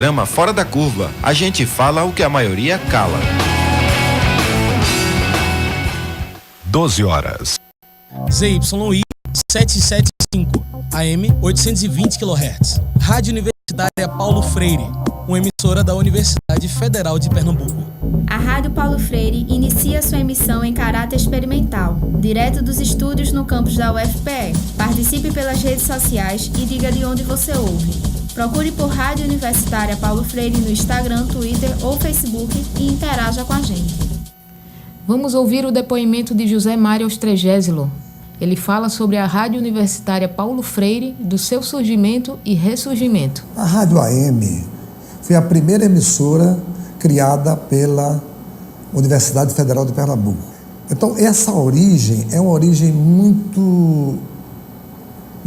Programa Fora da Curva, a gente fala o que a maioria cala. 12 horas. ZYI 775, AM 820 kHz. Rádio Universitária Paulo Freire, uma emissora da Universidade Federal de Pernambuco. A Rádio Paulo Freire inicia sua emissão em caráter experimental, direto dos estúdios no campus da UFPE. Participe pelas redes sociais e diga de onde você ouve. Procure por Rádio Universitária Paulo Freire no Instagram, Twitter ou Facebook e interaja com a gente. Vamos ouvir o depoimento de José Mário Ostregésilo. Ele fala sobre a Rádio Universitária Paulo Freire, do seu surgimento e ressurgimento. A Rádio AM foi a primeira emissora criada pela Universidade Federal de Pernambuco. Então, essa origem é uma origem muito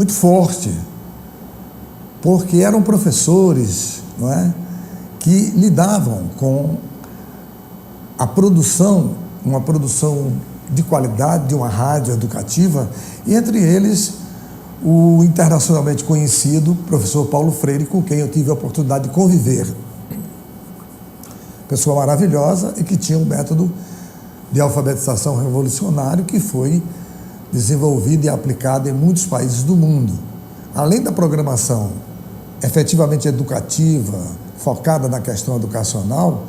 forte, porque eram professores, não é, que lidavam com a produção, uma produção de qualidade de uma rádio educativa, e entre eles o internacionalmente conhecido professor Paulo Freire, com quem eu tive a oportunidade de conviver. Pessoa maravilhosa e que tinha um método de alfabetização revolucionário que foi desenvolvido e aplicado em muitos países do mundo. Além da programação efetivamente educativa, focada na questão educacional,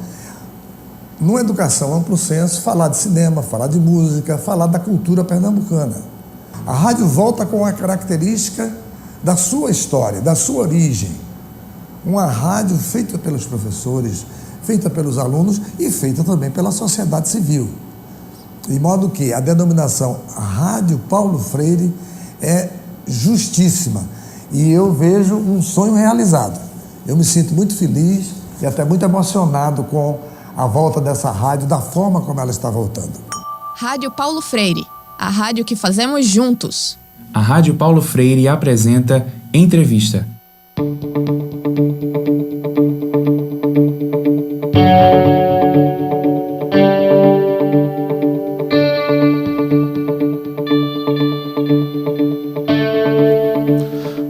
numa educação amplo senso, falar de cinema, falar de música, falar da cultura pernambucana. A rádio volta com a característica da sua história, da sua origem. Uma rádio feita pelos professores, feita pelos alunos e feita também pela sociedade civil. De modo que a denominação Rádio Paulo Freire é justíssima. E eu vejo um sonho realizado. Eu me sinto muito feliz e até muito emocionado com a volta dessa rádio, da forma como ela está voltando. Rádio Paulo Freire, a rádio que fazemos juntos. A Rádio Paulo Freire apresenta Entrevista.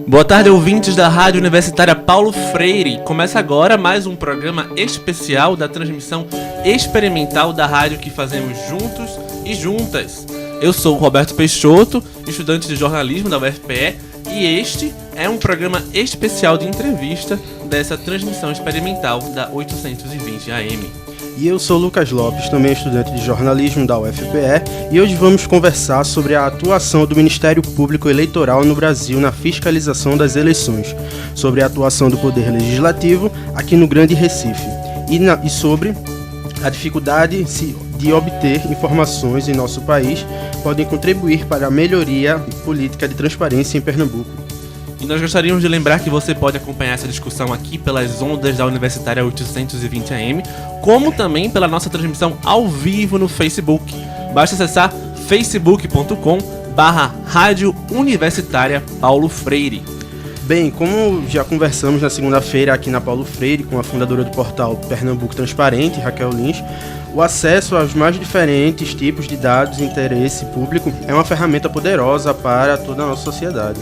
Boa tarde, ouvintes da Rádio Universitária Paulo Freire. Começa agora mais um programa especial da transmissão experimental da rádio que fazemos juntos e juntas. Eu sou o Roberto Peixoto, estudante de jornalismo da UFPE, e este é um programa especial de entrevista dessa transmissão experimental da 820 AM. E eu sou Lucas Lopes, também estudante de jornalismo da UFPE, e hoje vamos conversar sobre a atuação do Ministério Público Eleitoral no Brasil na fiscalização das eleições, sobre a atuação do Poder Legislativo aqui no Grande Recife, e sobre a dificuldade de obter informações em nosso país podem contribuir para a melhoria política de transparência em Pernambuco. E nós gostaríamos de lembrar que você pode acompanhar essa discussão aqui pelas ondas da Universitária 820 AM, como também pela nossa transmissão ao vivo no Facebook. Basta acessar facebook.com/Rádio Universitária Paulo Freire. Bem, como já conversamos na segunda-feira aqui na Paulo Freire com a fundadora do portal Pernambuco Transparente, Raquel Lins, o acesso aos mais diferentes tipos de dados de interesse público é uma ferramenta poderosa para toda a nossa sociedade.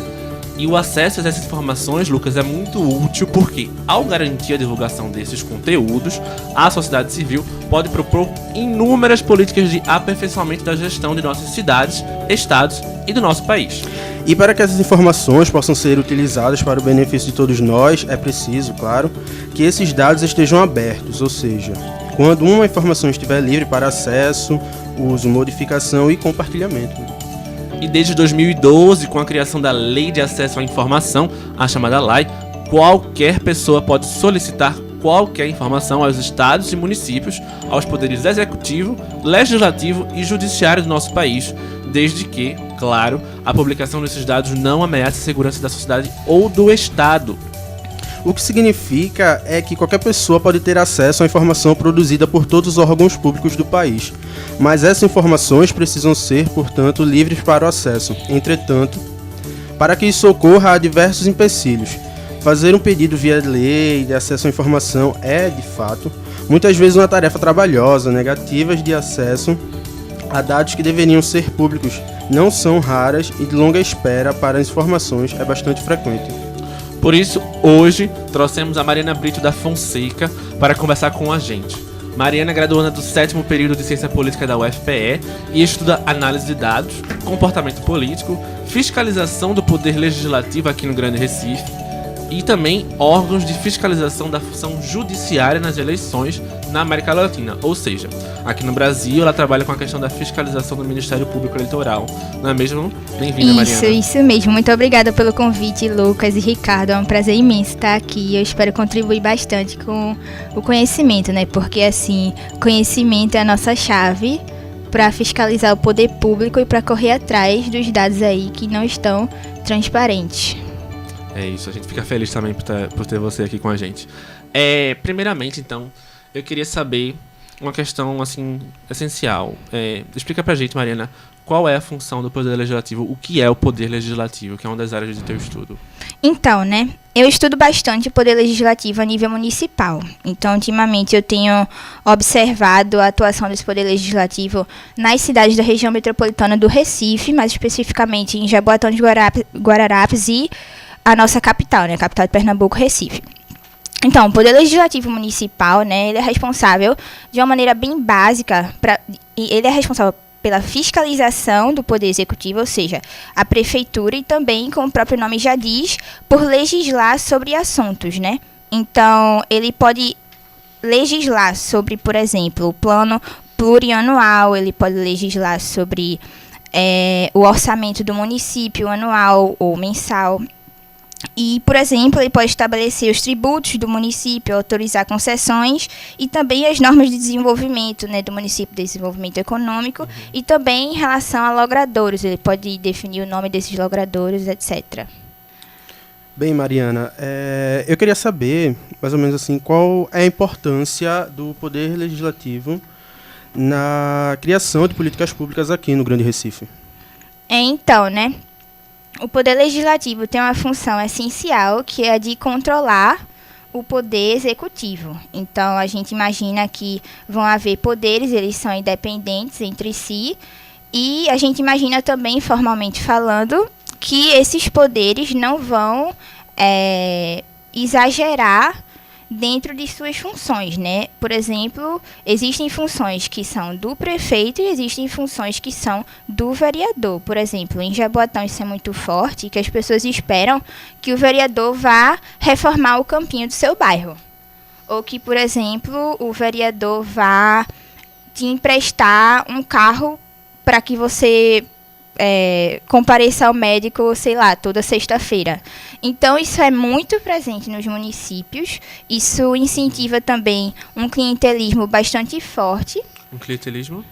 E o acesso a essas informações, Lucas, é muito útil porque, ao garantir a divulgação desses conteúdos, a sociedade civil pode propor inúmeras políticas de aperfeiçoamento da gestão de nossas cidades, estados e do nosso país. E para que essas informações possam ser utilizadas para o benefício de todos nós, é preciso, claro, que esses dados estejam abertos, ou seja, quando uma informação estiver livre para acesso, uso, modificação e compartilhamento. E desde 2012, com a criação da Lei de Acesso à Informação, a chamada LAI, qualquer pessoa pode solicitar qualquer informação aos estados e municípios, aos poderes executivo, legislativo e judiciário do nosso país, desde que, claro, a publicação desses dados não ameace a segurança da sociedade ou do Estado. O que significa é que qualquer pessoa pode ter acesso à informação produzida por todos os órgãos públicos do país, mas essas informações precisam ser, portanto, livres para o acesso. Entretanto, para que isso ocorra, há diversos empecilhos. Fazer um pedido via lei de acesso à informação é, de fato, muitas vezes uma tarefa trabalhosa. Negativas de acesso a dados que deveriam ser públicos não são raras e de longa espera para as informações é bastante frequente. Por isso, hoje, trouxemos a Mariana Brito da Fonseca para conversar com a gente. Mariana é graduanda do 7º período de Ciência Política da UFPE e estuda análise de dados, comportamento político, fiscalização do poder legislativo aqui no Grande Recife e também órgãos de fiscalização da função judiciária nas eleições na América Latina. Ou seja, aqui no Brasil ela trabalha com a questão da fiscalização do Ministério Público Eleitoral. Não é mesmo? Bem-vinda, Mariana. Isso mesmo. Muito obrigada pelo convite, Lucas e Ricardo. É um prazer imenso estar aqui. Eu espero contribuir bastante com o conhecimento, né? Porque, assim, conhecimento é a nossa chave para fiscalizar o poder público e para correr atrás dos dados aí que não estão transparentes. É isso, a gente fica feliz também por ter você aqui com a gente. Primeiramente, então, eu queria saber uma questão, assim, essencial. Explica pra gente, Mariana, qual é a função do Poder Legislativo, o que é o Poder Legislativo, que é uma das áreas do teu estudo? Então, né, eu estudo bastante o Poder Legislativo a nível municipal. Então, ultimamente, eu tenho observado a atuação desse Poder Legislativo nas cidades da região metropolitana do Recife, mais especificamente em Jaboatão de Guararapes e a nossa capital, né, a capital de Pernambuco, Recife. Então, o Poder Legislativo Municipal, né, ele é responsável de uma maneira bem básica, ele é responsável pela fiscalização do Poder Executivo, ou seja, a Prefeitura, e também, como o próprio nome já diz, por legislar sobre assuntos, né? Então, ele pode legislar sobre, por exemplo, o plano plurianual, ele pode legislar sobre o orçamento do município anual ou mensal. E, por exemplo, ele pode estabelecer os tributos do município, autorizar concessões e também as normas de desenvolvimento, né, do município, de desenvolvimento econômico, e também em relação a logradouros, ele pode definir o nome desses logradouros, etc. Bem, Mariana, eu queria saber, mais ou menos assim, qual é a importância do Poder Legislativo na criação de políticas públicas aqui no Grande Recife. Então, né? O Poder Legislativo tem uma função essencial, que é a de controlar o Poder Executivo. Então, a gente imagina que vão haver poderes, eles são independentes entre si, e a gente imagina também, formalmente falando, que esses poderes não vão exagerar dentro de suas funções, né? Por exemplo, existem funções que são do prefeito e existem funções que são do vereador. Por exemplo, em Jaboatão isso é muito forte, que as pessoas esperam que o vereador vá reformar o campinho do seu bairro. Ou que, por exemplo, o vereador vá te emprestar um carro para que você compareça ao médico, sei lá, toda sexta-feira. Então, isso é muito presente nos municípios. Isso incentiva também um clientelismo bastante forte. Um clientelismo?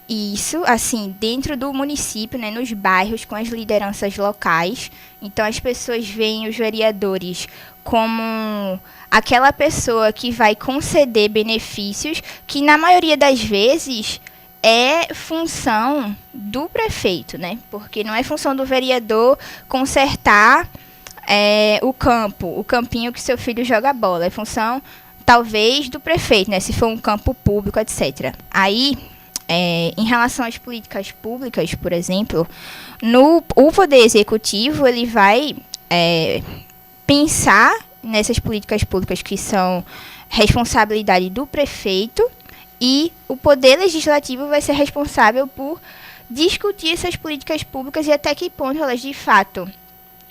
Isso, assim, dentro do município, né, nos bairros, com as lideranças locais. Então, as pessoas veem os vereadores como aquela pessoa que vai conceder benefícios que, na maioria das vezes, é função do prefeito, né? Porque não é função do vereador consertar o campinho que seu filho joga bola. É função, talvez, do prefeito, né? Se for um campo público, etc. Aí, em relação às políticas públicas, por exemplo, o Poder Executivo, ele vai pensar nessas políticas públicas que são responsabilidade do prefeito, e o Poder Legislativo vai ser responsável por discutir essas políticas públicas e até que ponto elas, de fato,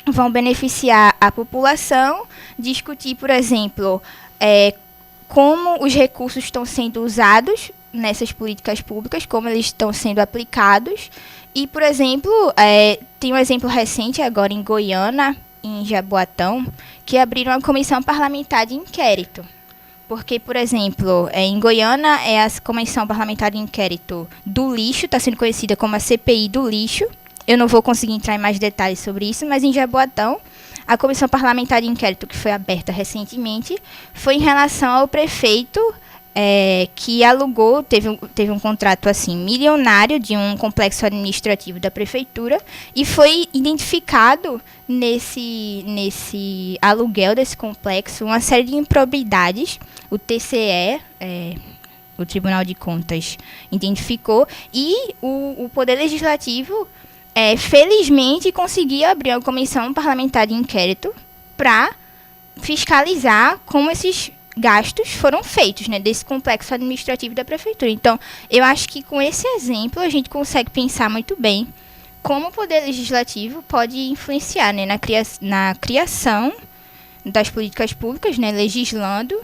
vão beneficiar a população, discutir, por exemplo, como os recursos estão sendo usados nessas políticas públicas, como eles estão sendo aplicados. E, por exemplo, tem um exemplo recente agora em Goiânia, em Jaboatão, que abriram uma comissão parlamentar de inquérito. Porque, por exemplo, em Goiânia é a Comissão Parlamentar de Inquérito do Lixo, está sendo conhecida como a CPI do Lixo. Eu não vou conseguir entrar em mais detalhes sobre isso, mas em Jaboatão, a Comissão Parlamentar de Inquérito, que foi aberta recentemente, foi em relação ao prefeito que alugou, teve um contrato assim milionário de um complexo administrativo da prefeitura, e foi identificado nesse aluguel desse complexo uma série de improbidades. O TCE, o Tribunal de Contas, identificou, e o Poder Legislativo felizmente conseguiu abrir uma comissão parlamentar de inquérito para fiscalizar como esses gastos foram feitos, né, desse complexo administrativo da prefeitura. Então, eu acho que com esse exemplo a gente consegue pensar muito bem como o Poder Legislativo pode influenciar, né, na criação das políticas públicas, né, legislando,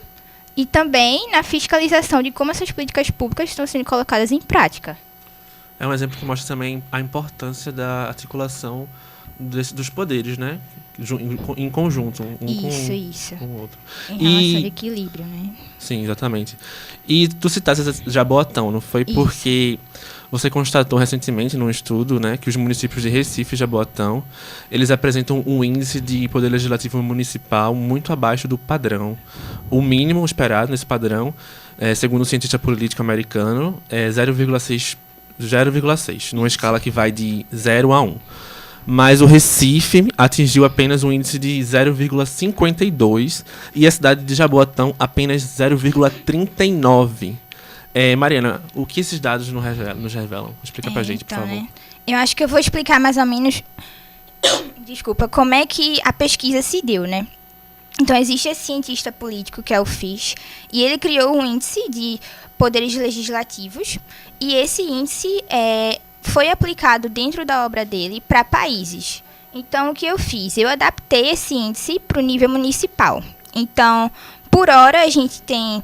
e também na fiscalização de como essas políticas públicas estão sendo colocadas em prática. É um exemplo que mostra também a importância da articulação dos poderes, né? Em conjunto, Isso. com o outro. Em relação ao equilíbrio, né? Sim, exatamente. E tu citaste Jaboatão, não foi? Isso. Porque você constatou recentemente num estudo, né, que os municípios de Recife e Jaboatão, eles apresentam um índice de poder legislativo municipal muito abaixo do padrão. O mínimo esperado nesse padrão, segundo o cientista político americano, é 0,6, numa escala que vai de 0 a 1. Mas o Recife atingiu apenas um índice de 0,52 e a cidade de Jaboatão apenas 0,39. Mariana, o que esses dados nos revelam? Explica pra gente, por favor. Eu acho que eu vou explicar mais ou menos, como é que a pesquisa se deu, né? Então, existe esse cientista político, que é o Fish, e ele criou um índice de poderes legislativos, e esse índice foi aplicado dentro da obra dele para países. Então, o que eu fiz? Eu adaptei esse índice para o nível municipal. Então, por hora, a gente tem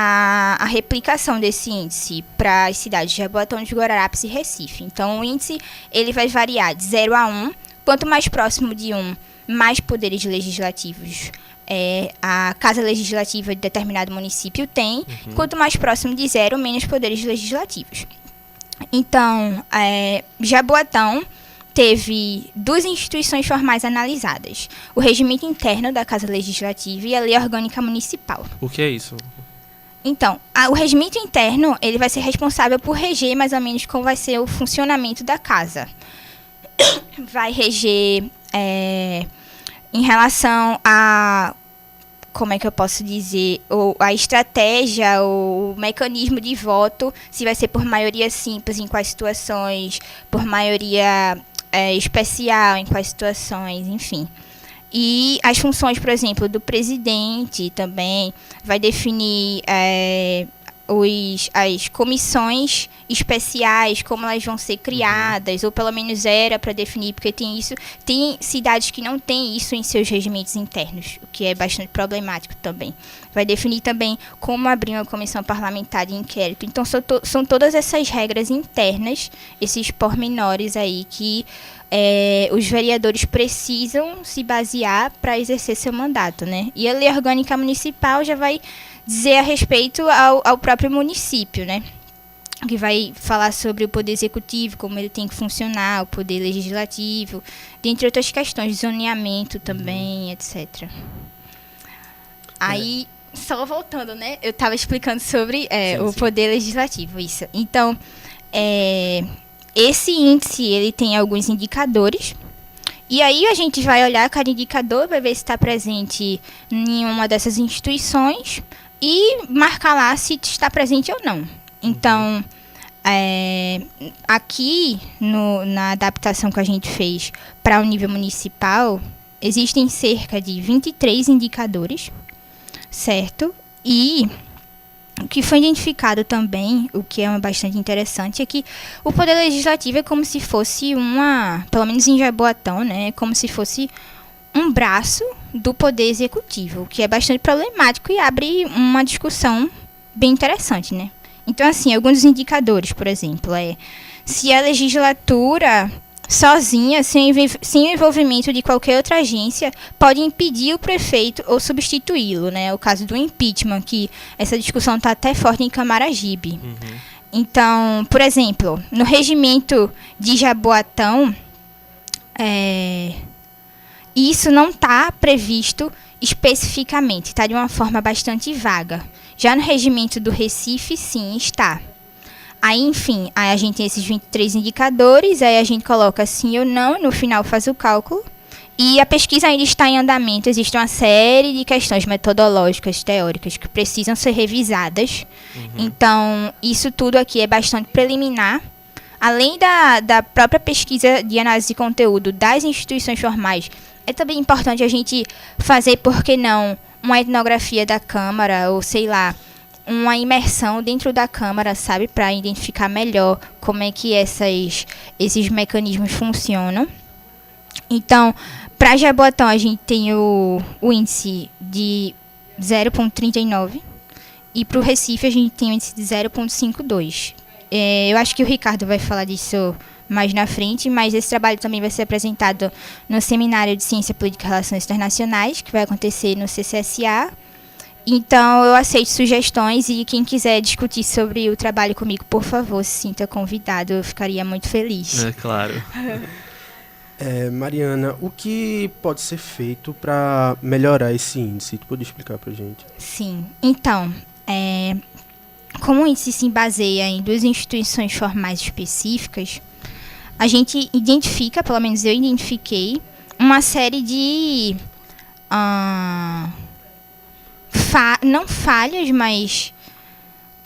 a replicação desse índice para as cidades de Jaboatão, de Guararapes e Recife. Então, o índice ele vai variar de 0 a 1. Quanto mais próximo de 1, mais poderes legislativos a Casa Legislativa de determinado município tem. Quanto mais próximo de 0, menos poderes legislativos. Então, Jaboatão teve 2 instituições formais analisadas: o regimento interno da Casa Legislativa e a Lei Orgânica Municipal. O que é isso? Então, o regimento interno ele vai ser responsável por reger mais ou menos como vai ser o funcionamento da casa. Vai reger em relação a, como é que eu posso dizer, a estratégia, o mecanismo de voto, se vai ser por maioria simples, em quais situações, por maioria especial, em quais situações, enfim. E as funções, por exemplo, do presidente também, vai definir as comissões especiais, como elas vão ser criadas, ou pelo menos era para definir, porque tem cidades que não têm isso em seus regimentos internos, o que é bastante problemático também. Vai definir também como abrir uma comissão parlamentar de inquérito. Então, são todas essas regras internas, esses pormenores aí que os vereadores precisam se basear para exercer seu mandato, né? E a Lei Orgânica Municipal já vai dizer a respeito ao próprio município, né? Que vai falar sobre o poder executivo, como ele tem que funcionar, o poder legislativo, dentre outras questões, de zoneamento também, etc. Aí, só voltando, né? Eu estava explicando sobre o poder legislativo, isso. Então, esse índice, ele tem alguns indicadores. E aí a gente vai olhar cada indicador, vai ver se está presente em uma dessas instituições e marcar lá se está presente ou não. Então, aqui na adaptação que a gente fez para o nível municipal, existem cerca de 23 indicadores, certo? E o que foi identificado também, o que é bastante interessante, é que o Poder Legislativo é como se fosse pelo menos em Jaboatão, né, como se fosse um braço do Poder Executivo, o que é bastante problemático e abre uma discussão bem interessante, né? Então, assim, alguns indicadores, por exemplo, se a legislatura sozinha, sem o envolvimento de qualquer outra agência, pode impedir o prefeito ou substituí-lo, né? O caso do impeachment, que essa discussão está até forte em Camaragibe. Então, por exemplo, no regimento de Jaboatão, isso não está previsto especificamente, está de uma forma bastante vaga. Já no regimento do Recife, sim, está. Aí, enfim, aí a gente tem esses 23 indicadores, aí a gente coloca sim ou não, no final faz o cálculo. E a pesquisa ainda está em andamento, existe uma série de questões metodológicas, teóricas, que precisam ser revisadas. Então, isso tudo aqui é bastante preliminar. Além da própria pesquisa de análise de conteúdo das instituições formais, é também importante a gente fazer, por que não, uma etnografia da Câmara, ou sei lá, uma imersão dentro da Câmara, sabe? Para identificar melhor como é que esses mecanismos funcionam. Então, para Jaboatão, a gente tem o índice de 0,39 e para o Recife a gente tem o índice de 0,52. Eu acho que o Ricardo vai falar disso mais na frente, mas esse trabalho também vai ser apresentado no Seminário de Ciência Política e Relações Internacionais, que vai acontecer no CCSA. Então, eu aceito sugestões e quem quiser discutir sobre o trabalho comigo, por favor, se sinta convidado, eu ficaria muito feliz. É claro. Mariana, o que pode ser feito para melhorar esse índice? Tu pode explicar para a gente? Sim. Então, como o índice se baseia em 2 instituições formais específicas, a gente identifica, pelo menos eu identifiquei, uma série de... não falhas, mas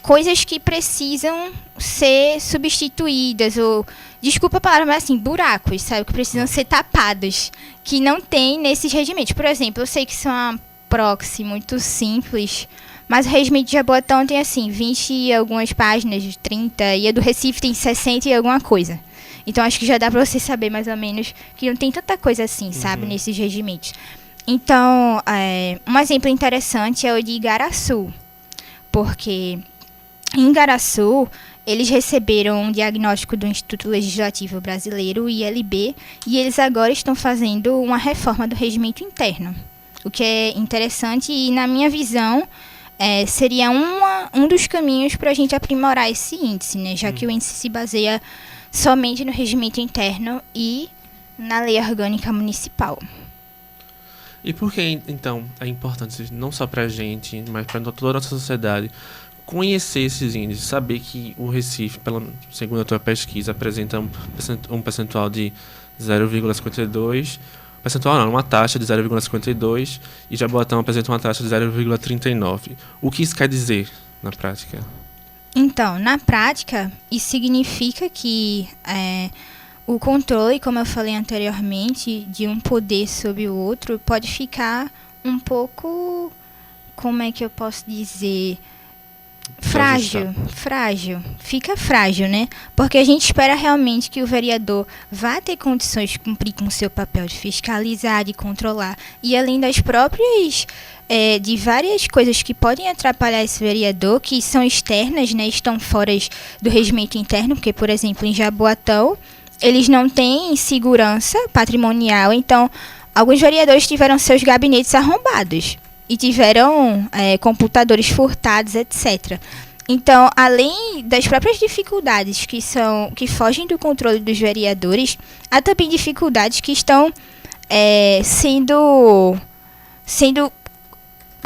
coisas que precisam ser substituídas, ou, desculpa a palavra, mas assim, buracos, sabe, que precisam ser tapados, que não tem nesses regimentos. Por exemplo, eu sei que isso é uma proxy muito simples, mas o regimento de Jaboatão tem assim, 20 e algumas páginas, 30, e a do Recife tem 60 e alguma coisa. Então acho que já dá pra você saber mais ou menos que não tem tanta coisa assim, sabe, nesses regimentos. Então, um exemplo interessante é o de Igaraçu, porque em Igaraçu eles receberam um diagnóstico do Instituto Legislativo Brasileiro, o ILB, e eles agora estão fazendo uma reforma do regimento interno, o que é interessante e, na minha visão, seria um dos caminhos para a gente aprimorar esse índice, né? Já que o índice se baseia somente no regimento interno e na lei orgânica municipal. E por que, então, é importante, não só para a gente, mas para toda a nossa sociedade, conhecer esses índices, saber que o Recife, segundo a tua pesquisa, apresenta um percentual de 0,52%, uma taxa de 0,52%, e Jaboatão apresenta uma taxa de 0,39%. O que isso quer dizer na prática? Então, na prática, isso significa que o controle, como eu falei anteriormente, de um poder sobre o outro, pode ficar um pouco, como é que eu posso dizer, frágil. Fica frágil, né? Porque a gente espera realmente que o vereador vá ter condições de cumprir com o seu papel de fiscalizar, de controlar, e além das próprias... de várias coisas que podem atrapalhar esse vereador, que são externas, né, estão fora do regimento interno, porque, por exemplo, em Jaboatão, eles não têm segurança patrimonial, então alguns vereadores tiveram seus gabinetes arrombados e tiveram computadores furtados, etc. Então, além das próprias dificuldades que fogem do controle dos vereadores, há também dificuldades que estão sendo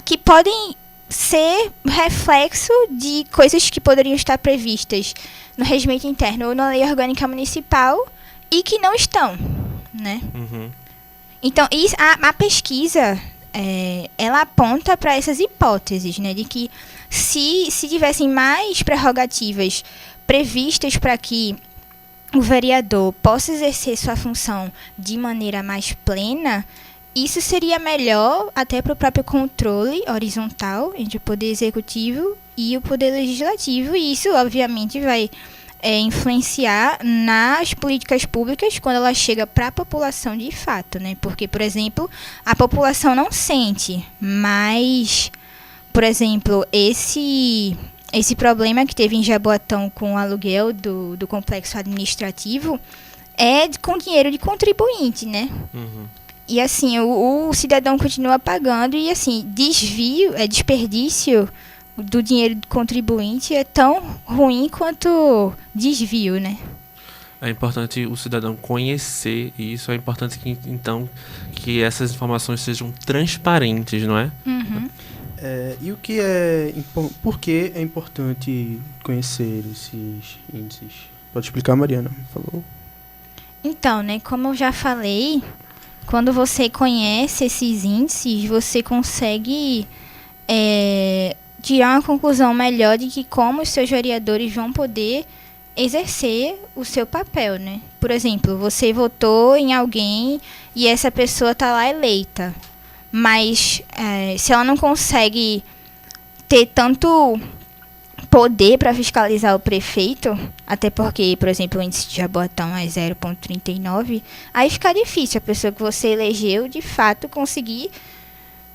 que podem ser reflexo de coisas que poderiam estar previstas no regimento interno ou na lei orgânica municipal e que não estão, né? Então, a pesquisa, ela aponta para essas hipóteses, né? De que se tivessem mais prerrogativas previstas para que o vereador possa exercer sua função de maneira mais plena, isso seria melhor até para o próprio controle horizontal entre o poder executivo e o poder legislativo, e isso obviamente vai influenciar nas políticas públicas quando ela chega para a população de fato, né? Porque, por exemplo, a população não sente, mas, por exemplo, esse problema que teve em Jaboatão com o aluguel do complexo administrativo é com dinheiro de contribuinte, né? E assim, o cidadão continua pagando e assim, desperdício do dinheiro do contribuinte é tão ruim quanto desvio, né? É importante o cidadão conhecer isso, é importante que essas informações sejam transparentes, não é? E por que é importante conhecer esses índices? Pode explicar, Mariana, por favor? Então, né, como eu já falei, quando você conhece esses índices, você consegue tirar uma conclusão melhor de que como os seus vereadores vão poder exercer o seu papel, né? Por exemplo, você votou em alguém e essa pessoa está lá eleita, mas se ela não consegue ter tanto poder para fiscalizar o prefeito, até porque, por exemplo, o índice de Jaboatão é 0,39, aí fica difícil a pessoa que você elegeu, de fato, conseguir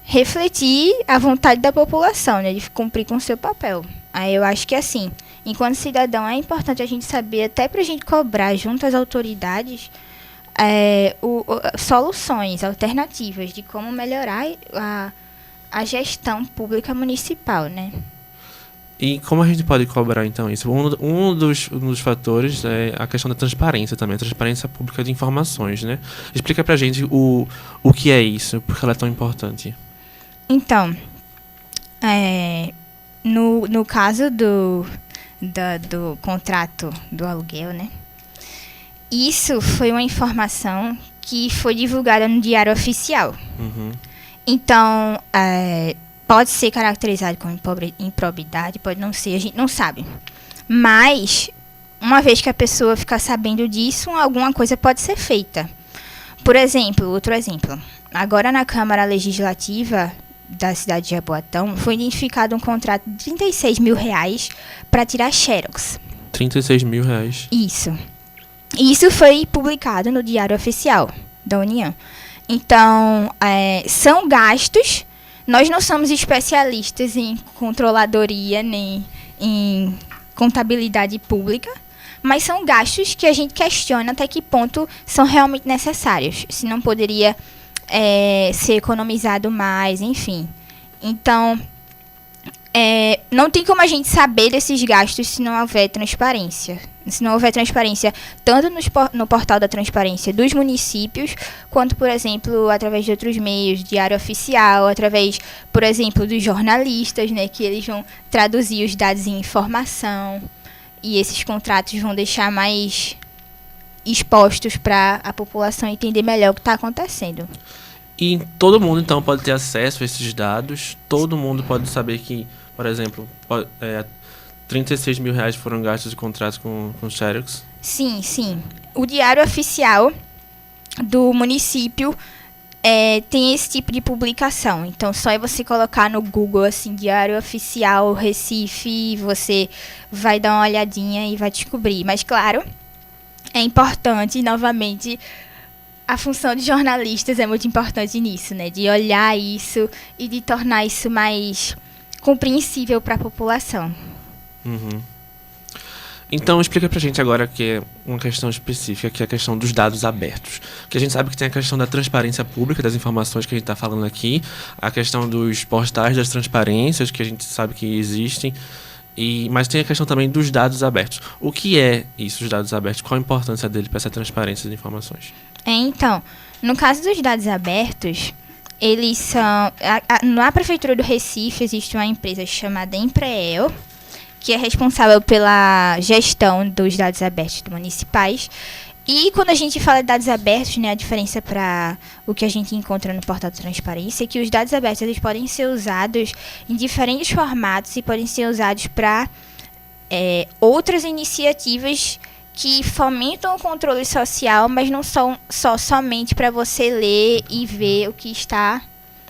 refletir a vontade da população, né, de cumprir com o seu papel. Aí eu acho que, assim, enquanto cidadão, é importante a gente saber, até para a gente cobrar junto às autoridades, soluções alternativas de como melhorar a gestão pública municipal, né? E como a gente pode cobrar, então, isso? Um dos fatores é a questão da transparência também, a transparência pública de informações, né? Explica pra gente o que é isso, por que ela é tão importante. Então, no caso do contrato do aluguel, né? Isso foi uma informação que foi divulgada no Diário Oficial. Uhum. Então, pode ser caracterizado como improbidade, pode não ser, a gente não sabe. Mas, uma vez que a pessoa ficar sabendo disso, alguma coisa pode ser feita. Por exemplo, outro exemplo. Agora na Câmara Legislativa da cidade de Jaboatão, foi identificado um contrato de R$36 mil para tirar xerox. R$36 mil? Isso. Isso foi publicado no Diário Oficial da União. Então, são gastos. Nós não somos especialistas em controladoria nem em contabilidade pública, mas são gastos que a gente questiona até que ponto são realmente necessários. Se não poderia ser economizado mais, enfim. Então, não tem como a gente saber desses gastos se não houver transparência. Se não houver transparência tanto no portal da transparência dos municípios, quanto, por exemplo, através de outros meios, Diário Oficial, através, por exemplo, dos jornalistas, né, que eles vão traduzir os dados em informação, e esses contratos vão deixar mais expostos para a população entender melhor o que está acontecendo. E todo mundo, então, pode ter acesso a esses dados, todo mundo pode saber que, por exemplo, R$36 mil foram gastos de contratos com xerox? Sim, sim. O Diário Oficial do município tem esse tipo de publicação. Então, só é você colocar no Google, assim, Diário Oficial Recife, você vai dar uma olhadinha e vai descobrir. Mas, claro, é importante, novamente, a função de jornalistas é muito importante nisso, né? De olhar isso e de tornar isso mais compreensível para a população. Uhum. Então explica pra gente agora que é uma questão específica, que é a questão dos dados abertos. Que a gente sabe que tem a questão da transparência pública das informações que a gente está falando aqui, a questão dos portais das transparências, que a gente sabe que existem, mas tem a questão também dos dados abertos. O que é isso, os dados abertos? Qual a importância dele para essa transparência das informações? Então, no caso dos dados abertos, eles são... Na Prefeitura do Recife existe uma empresa chamada Empreel, que é responsável pela gestão dos dados abertos municipais. E quando a gente fala de dados abertos, né, a diferença para o que a gente encontra no portal de transparência é que os dados abertos eles podem ser usados em diferentes formatos e podem ser usados para outras iniciativas que fomentam o controle social, mas não são somente para você ler e ver o que está,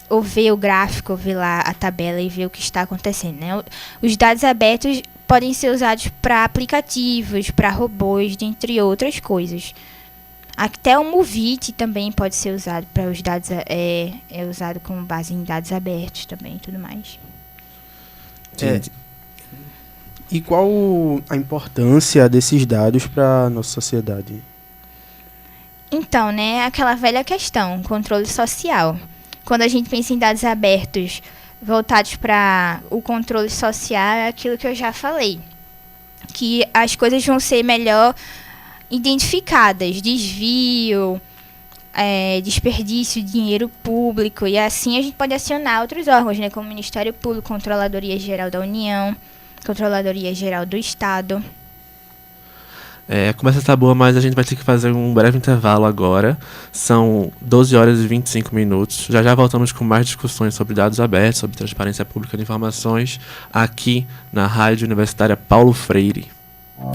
ou ver o gráfico, ou ver lá a tabela e ver o que está acontecendo, né? Os dados abertos podem ser usados para aplicativos, para robôs, dentre outras coisas. Até o Movit também pode ser usado para os dados, é usado como base em dados abertos também e tudo mais. E qual a importância desses dados para a nossa sociedade? Então, né, aquela velha questão, controle social. Quando a gente pensa em dados abertos voltados para o controle social, é aquilo que eu já falei. Que as coisas vão ser melhor identificadas, desvio, desperdício de dinheiro público, e assim a gente pode acionar outros órgãos, né, como o Ministério Público, Controladoria Geral da União, Controladoria Geral do Estado. A conversa tá boa, mas a gente vai ter que fazer um breve intervalo agora. São 12 horas e 25 minutos. Já já voltamos com mais discussões sobre dados abertos, sobre transparência pública de informações, aqui na Rádio Universitária Paulo Freire.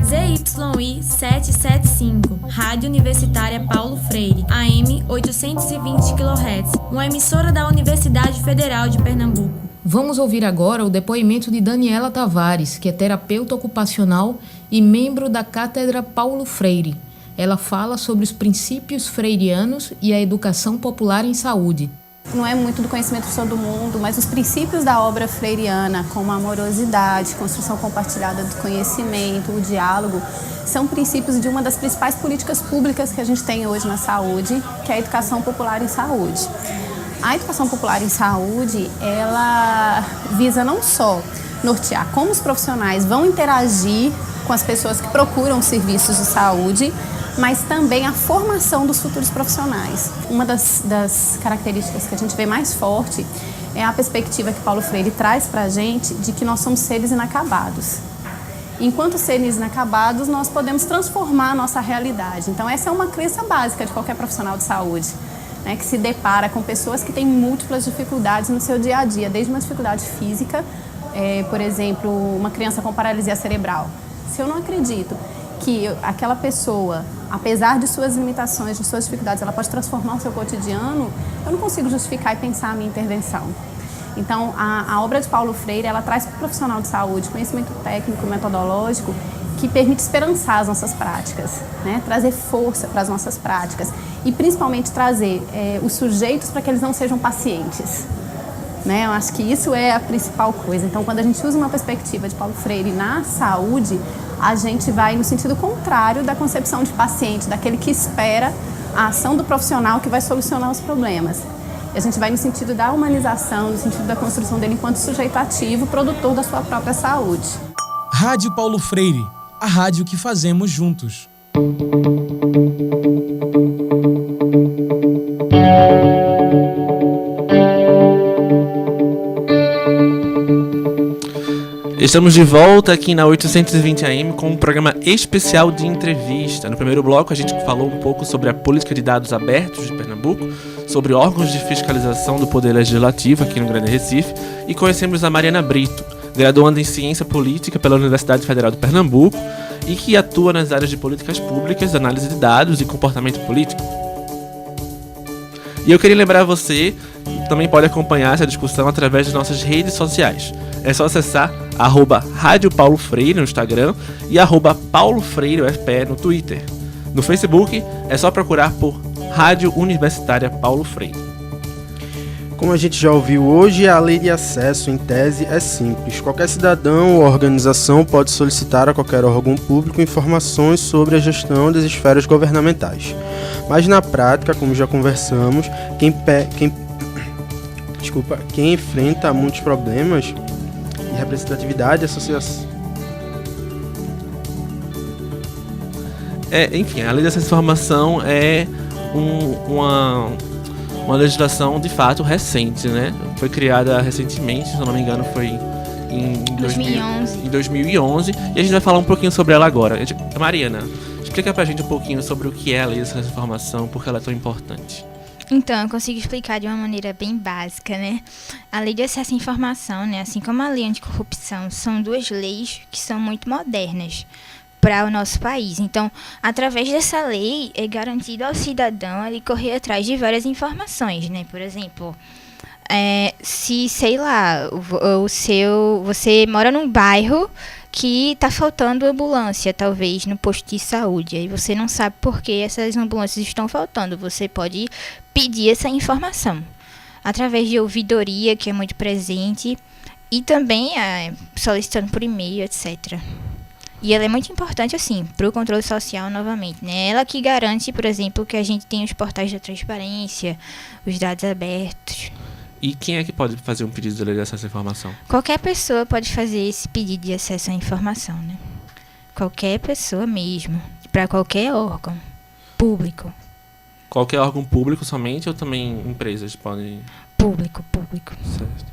ZYI 775, Rádio Universitária Paulo Freire, AM 820 kHz, uma emissora da Universidade Federal de Pernambuco. Vamos ouvir agora o depoimento de Daniela Tavares, que é terapeuta ocupacional e membro da Cátedra Paulo Freire. Ela fala sobre os princípios freirianos e a educação popular em saúde. Não é muito do conhecimento de todo mundo, mas os princípios da obra freiriana, como a amorosidade, construção compartilhada do conhecimento, o diálogo, são princípios de uma das principais políticas públicas que a gente tem hoje na saúde, que é a educação popular em saúde. A educação popular em saúde, ela visa não só nortear como os profissionais vão interagir com as pessoas que procuram serviços de saúde, mas também a formação dos futuros profissionais. Uma das características que a gente vê mais forte é a perspectiva que Paulo Freire traz para a gente de que nós somos seres inacabados. Enquanto seres inacabados, nós podemos transformar a nossa realidade. Então, essa é uma crença básica de qualquer profissional de saúde, né, que se depara com pessoas que têm múltiplas dificuldades no seu dia a dia, desde uma dificuldade física, por exemplo, uma criança com paralisia cerebral. Se eu não acredito que aquela pessoa, apesar de suas limitações, de suas dificuldades, ela pode transformar o seu cotidiano, eu não consigo justificar e pensar a minha intervenção. Então, a obra de Paulo Freire, ela traz para o profissional de saúde conhecimento técnico, metodológico, que permite esperançar as nossas práticas, né? Trazer força para as nossas práticas e, principalmente, trazer os sujeitos para que eles não sejam pacientes. Né? Eu acho que isso é a principal coisa. Então, quando a gente usa uma perspectiva de Paulo Freire na saúde, a gente vai no sentido contrário da concepção de paciente, daquele que espera a ação do profissional que vai solucionar os problemas. E a gente vai no sentido da humanização, no sentido da construção dele enquanto sujeito ativo, produtor da sua própria saúde. Rádio Paulo Freire, a rádio que fazemos juntos. Estamos de volta aqui na 820 AM com um programa especial de entrevista. No primeiro bloco a gente falou um pouco sobre a política de dados abertos de Pernambuco, sobre órgãos de fiscalização do Poder Legislativo aqui no Grande Recife e conhecemos a Mariana Brito, graduanda em Ciência Política pela Universidade Federal de Pernambuco e que atua nas áreas de políticas públicas, análise de dados e comportamento político. E eu queria lembrar você que também pode acompanhar essa discussão através das nossas redes sociais. É só acessar @Rádio Paulo Freire no Instagram e @PauloFreireUFPE no Twitter. No Facebook é só procurar por Rádio Universitária Paulo Freire. Como a gente já ouviu hoje, a lei de acesso, em tese, é simples. Qualquer cidadão ou organização pode solicitar a qualquer órgão público informações sobre a gestão das esferas governamentais. Mas na prática, como já conversamos, quem enfrenta muitos problemas de representatividade, associação... Enfim, a lei de acesso à informação é uma legislação de fato recente, né? Foi criada recentemente, se eu não me engano, foi em 2011. E a gente vai falar um pouquinho sobre ela agora. Mariana, explica pra gente um pouquinho sobre o que é a lei de acesso à informação, por que ela é tão importante. Então, eu consigo explicar de uma maneira bem básica, né? A lei de acesso à informação, né, assim como a lei anticorrupção, são duas leis que são muito modernas para o nosso país. Então, através dessa lei, é garantido ao cidadão ele correr atrás de várias informações, né? Por exemplo, se, sei lá, você mora num bairro que está faltando ambulância, talvez, no posto de saúde. Aí você não sabe por que essas ambulâncias estão faltando. Você pode pedir essa informação através de ouvidoria, que é muito presente, e também solicitando por e-mail, etc. E ela é muito importante, assim, para o controle social, novamente, né? Ela que garante, por exemplo, que a gente tem os portais da transparência, os dados abertos. E quem é que pode fazer um pedido de lei de acesso à informação? Qualquer pessoa pode fazer esse pedido de acesso à informação, né? Qualquer pessoa mesmo, para qualquer órgão público. Qualquer órgão público somente ou também empresas podem... Público. Certo.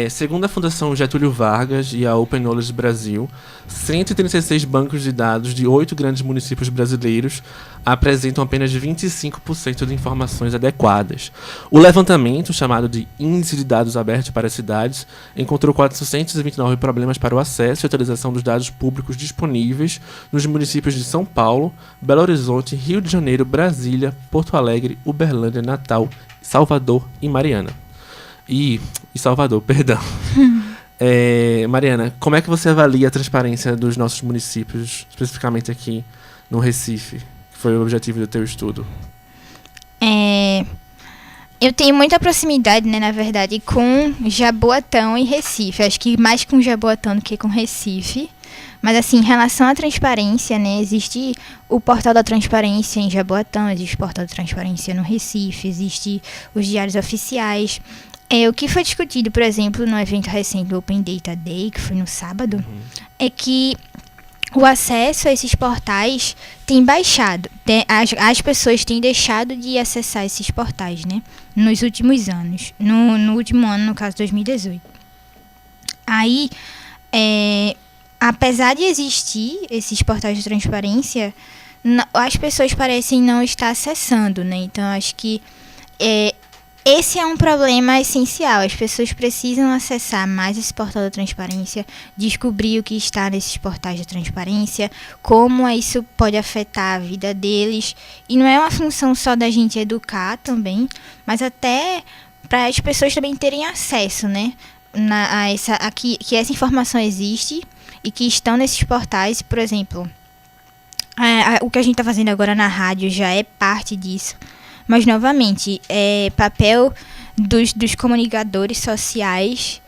Segundo a Fundação Getúlio Vargas e a Open Knowledge Brasil, 136 bancos de dados de 8 grandes municípios brasileiros apresentam apenas 25% de informações adequadas. O levantamento, chamado de Índice de Dados Abertos para as Cidades, encontrou 429 problemas para o acesso e utilização dos dados públicos disponíveis nos municípios de São Paulo, Belo Horizonte, Rio de Janeiro, Brasília, Porto Alegre, Uberlândia, Natal, Salvador e Mariana. E Salvador, perdão. Mariana, como é que você avalia a transparência dos nossos municípios, especificamente aqui no Recife, que foi o objetivo do teu estudo? Eu tenho muita proximidade, né, na verdade, com Jaboatão e Recife. Acho que mais com Jaboatão do que com Recife. Mas, assim, em relação à transparência, né, existe o portal da transparência em Jaboatão, existe o portal da transparência no Recife, existe os diários oficiais. O que foi discutido, por exemplo, no evento recente do Open Data Day, que foi no sábado, é que o acesso a esses portais tem baixado. As pessoas têm deixado de acessar esses portais, né, nos últimos anos. No último ano, no caso 2018. Aí, apesar de existir esses portais de transparência, as pessoas parecem não estar acessando, né? Então, acho que esse é um problema essencial. As pessoas precisam acessar mais esse portal da transparência, descobrir o que está nesses portais de transparência, como isso pode afetar a vida deles. E não é uma função só da gente educar também, mas até para as pessoas também terem acesso, né, que essa informação existe e que estão nesses portais. Por exemplo, o que a gente está fazendo agora na rádio já é parte disso. Mas, novamente, é papel dos comunicadores sociais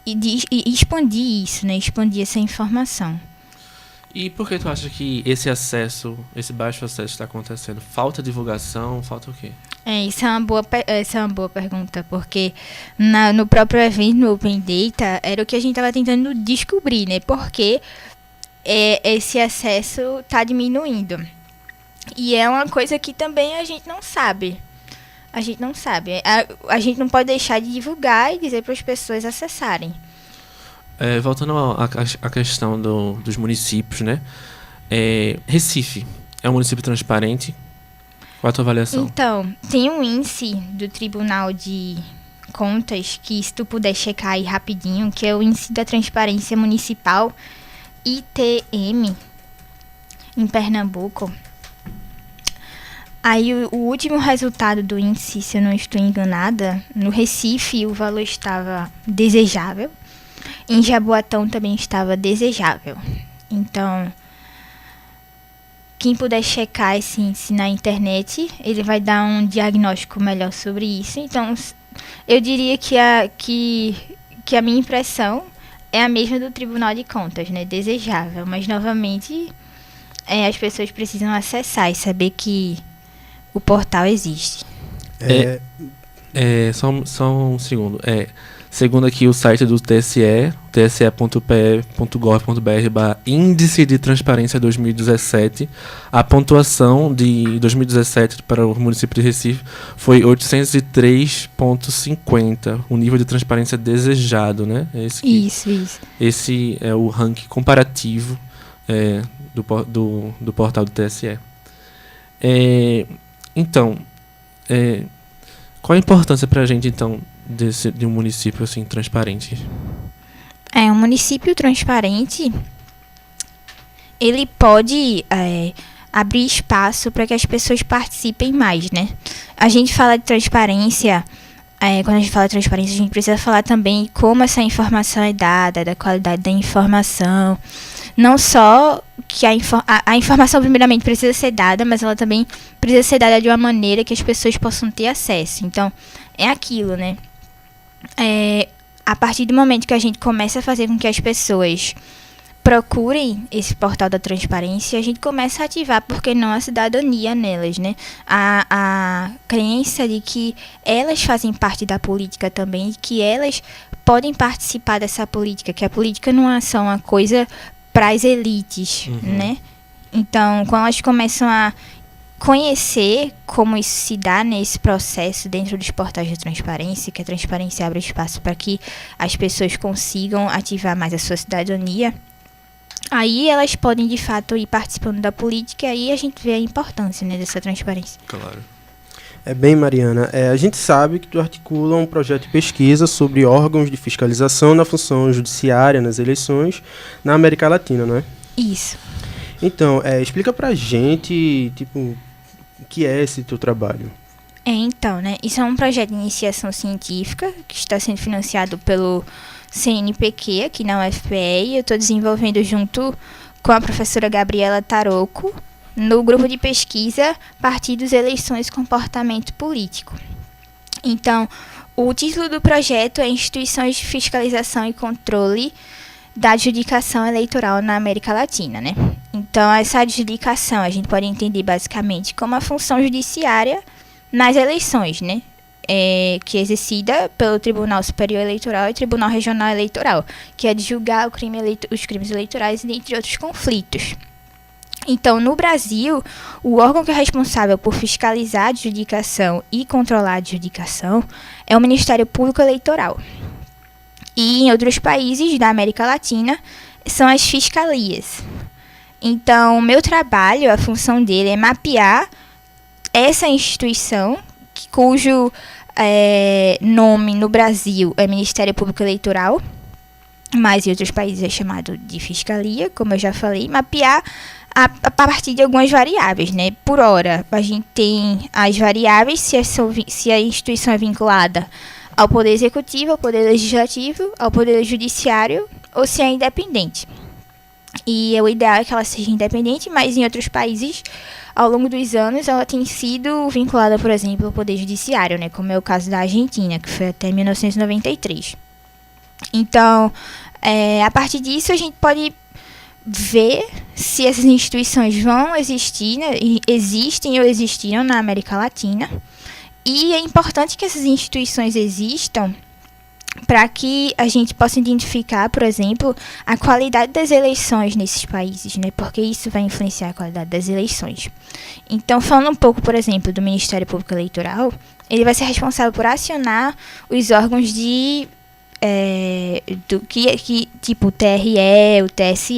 e expandir isso, né? Expandir essa informação. E por que tu acha que esse baixo acesso está acontecendo? Falta divulgação? Falta o quê? Essa é uma boa pergunta, porque no próprio evento, no Open Data, era o que a gente estava tentando descobrir, né? Porque esse acesso está diminuindo. E é uma coisa que também a gente não sabe. A gente não pode deixar de divulgar e dizer para as pessoas acessarem. Voltando à questão dos municípios, né? Recife é um município transparente? Qual a tua avaliação? Então, tem um índice do Tribunal de Contas, que se tu puder checar aí rapidinho, que é o Índice da Transparência Municipal, ITM, em Pernambuco. Aí o último resultado do índice, se eu não estou enganada, no Recife o valor estava desejável, em Jaboatão também estava desejável. Então, quem puder checar esse índice na internet, ele vai dar um diagnóstico melhor sobre isso. Então, eu diria que a minha impressão é a mesma do Tribunal de Contas, né? Desejável, mas novamente as pessoas precisam acessar e saber que o portal existe. Só um segundo. Segundo aqui o site do TSE, tse.pe.gov.br/Índice de Transparência 2017, a pontuação de 2017 para o município de Recife foi 803,50, o nível de transparência desejado, né? Isso. Esse é o ranking comparativo do portal do TSE. Então, qual a importância para a gente, então, de um município assim transparente? Um município transparente, ele pode abrir espaço para que as pessoas participem mais, né? A gente fala de transparência, quando a gente fala de transparência, a gente precisa falar também como essa informação é dada, da qualidade da informação. Não só que a informação primeiramente precisa ser dada, mas ela também precisa ser dada de uma maneira que as pessoas possam ter acesso. Então, é aquilo, né? A partir do momento que a gente começa a fazer com que as pessoas procurem esse portal da transparência, a gente começa a ativar, porque não, a cidadania nelas, né? A crença de que elas fazem parte da política também, que elas podem participar dessa política, que a política não é só uma coisa para as elites, né? Então, quando elas começam a conhecer como isso se dá nesse processo dentro dos portais da transparência, que a transparência abre espaço para que as pessoas consigam ativar mais a sua cidadania, aí elas podem, de fato, ir participando da política, e aí a gente vê a importância, né, dessa transparência. Claro. Bem, Mariana, a gente sabe que tu articula um projeto de pesquisa sobre órgãos de fiscalização na função judiciária nas eleições na América Latina, não é? Isso. Então, explica pra gente, o que é esse teu trabalho? Então, né, isso é um projeto de iniciação científica que está sendo financiado pelo CNPq aqui na UFPE, e eu estou desenvolvendo junto com a professora Gabriela Taroco no grupo de pesquisa Partidos, Eleições e Comportamento Político. Então, o título do projeto é Instituições de Fiscalização e Controle da Adjudicação Eleitoral na América Latina, né? Então, essa adjudicação a gente pode entender basicamente como a função judiciária nas eleições, né? Que é exercida pelo Tribunal Superior Eleitoral e Tribunal Regional Eleitoral, que é de julgar os crimes eleitorais, dentre outros conflitos. Então, no Brasil, o órgão que é responsável por fiscalizar a adjudicação e controlar a adjudicação é o Ministério Público Eleitoral. E em outros países da América Latina são as fiscalias. Então, o meu trabalho, a função dele é mapear essa instituição, cujo nome no Brasil é Ministério Público Eleitoral, mas em outros países é chamado de fiscalia, como eu já falei, mapear a partir de algumas variáveis, né? Por hora, a gente tem as variáveis, se a instituição é vinculada ao Poder Executivo, ao Poder Legislativo, ao Poder Judiciário, ou se é independente. E o ideal é que ela seja independente, mas em outros países, ao longo dos anos, ela tem sido vinculada, por exemplo, ao Poder Judiciário, né? Como é o caso da Argentina, que foi até 1993. Então, a partir disso, a gente pode ver se essas instituições vão existir, né? Existem ou existiram na América Latina. E é importante que essas instituições existam para que a gente possa identificar, por exemplo, a qualidade das eleições nesses países, né? Porque isso vai influenciar a qualidade das eleições. Então, falando um pouco, por exemplo, do Ministério Público Eleitoral, ele vai ser responsável por acionar os órgãos tipo o TRE, o TSE.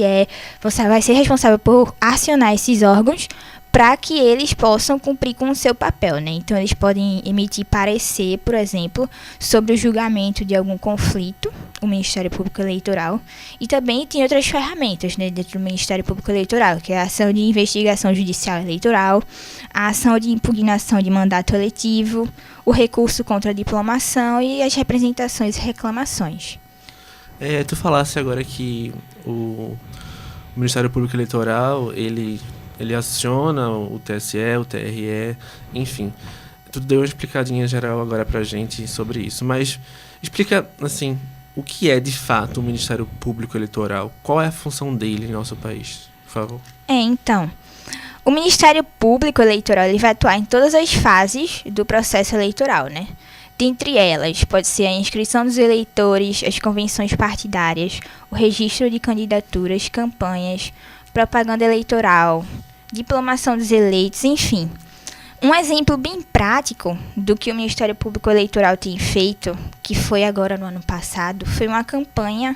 Você vai ser responsável por acionar esses órgãos para que eles possam cumprir com o seu papel, né? Então, eles podem emitir parecer, por exemplo, sobre o julgamento de algum conflito, o Ministério Público Eleitoral, e também tem outras ferramentas, né, dentro do Ministério Público Eleitoral, que é a ação de investigação judicial eleitoral, a ação de impugnação de mandato eletivo, o recurso contra a diplomação e as representações e reclamações. Tu falasse agora que o Ministério Público Eleitoral, ele aciona o TSE, o TRE, enfim. Tu deu uma explicadinha geral agora pra gente sobre isso, mas explica, assim, o que é de fato o Ministério Público Eleitoral? Qual é a função dele em nosso país? Por favor. Então, o Ministério Público Eleitoral ele vai atuar em todas as fases do processo eleitoral, né? Dentre elas, pode ser a inscrição dos eleitores, as convenções partidárias, o registro de candidaturas, campanhas, propaganda eleitoral, diplomação dos eleitos, enfim. Um exemplo bem prático do que o Ministério Público Eleitoral tem feito, que foi agora no ano passado, foi uma campanha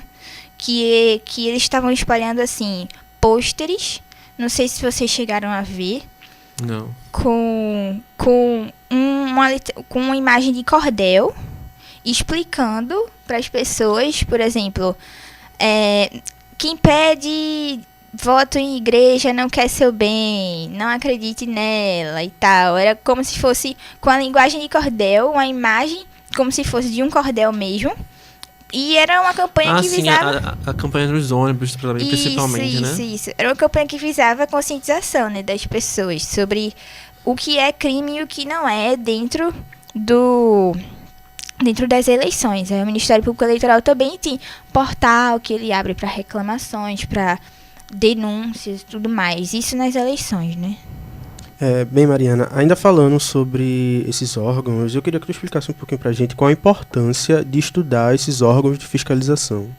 que eles estavam espalhando, assim, pôsteres, não sei se vocês chegaram a ver, não, com uma imagem de cordel, explicando para as pessoas, por exemplo, quem pede voto em igreja não quer seu bem, não acredite nela e tal. Era como se fosse, com a linguagem de cordel, uma imagem como se fosse de um cordel mesmo. E era uma campanha que visava... a campanha dos ônibus, principalmente, né? Isso. Era uma campanha que visava a conscientização, né, das pessoas sobre o que é crime e o que não é dentro das eleições. O Ministério Público Eleitoral também tem portal que ele abre para reclamações, para denúncias e tudo mais. Isso nas eleições, né? Bem, Mariana, ainda falando sobre esses órgãos, eu queria que tu explicasse um pouquinho pra gente qual a importância de estudar esses órgãos de fiscalização.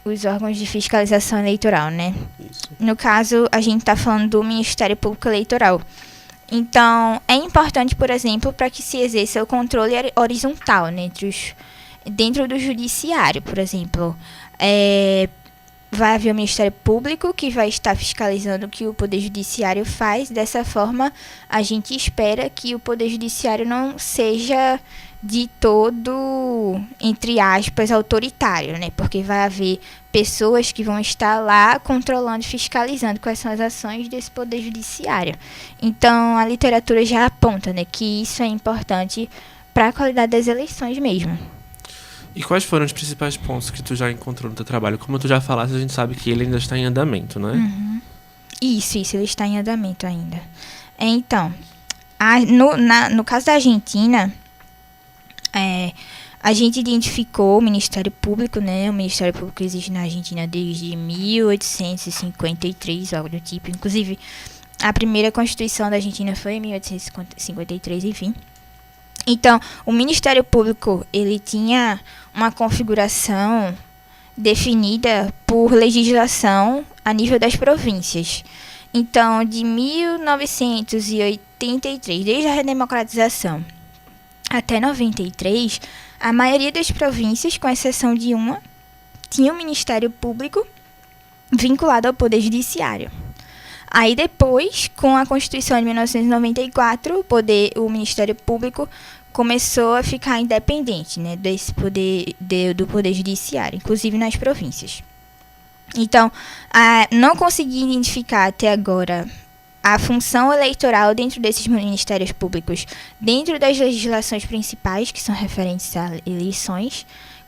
os órgãos de fiscalização eleitoral, né? Isso. No caso, a gente está falando do Ministério Público Eleitoral. Então, é importante, por exemplo, para que se exerça o controle horizontal, né, dentro do judiciário, por exemplo. Vai haver o Ministério Público que vai estar fiscalizando o que o Poder Judiciário faz. Dessa forma, a gente espera que o Poder Judiciário não seja de todo, entre aspas, autoritário, né? Porque vai haver pessoas que vão estar lá controlando e fiscalizando quais são as ações desse Poder Judiciário. Então, a literatura já aponta, né, que isso é importante para a qualidade das eleições mesmo. E quais foram os principais pontos que tu já encontrou no teu trabalho? Como tu já falaste, a gente sabe que ele ainda está em andamento, né? Uhum. Isso, ele está em andamento ainda. Então, no caso da Argentina, a gente identificou o Ministério Público, né? O Ministério Público existe na Argentina desde 1853, algo do tipo. Inclusive, a primeira Constituição da Argentina foi em 1853, enfim. Então, o Ministério Público, ele tinha uma configuração definida por legislação a nível das províncias. Então, de 1983, desde a redemocratização até 93, a maioria das províncias, com exceção de uma, tinha um Ministério Público vinculado ao Poder Judiciário. Aí depois, com a Constituição de 1994, o Ministério Público começou a ficar independente, né, desse poder, do Poder Judiciário, inclusive nas províncias. Então, não consegui identificar até agora a função eleitoral dentro desses ministérios públicos, dentro das legislações principais, que são referentes a eleições,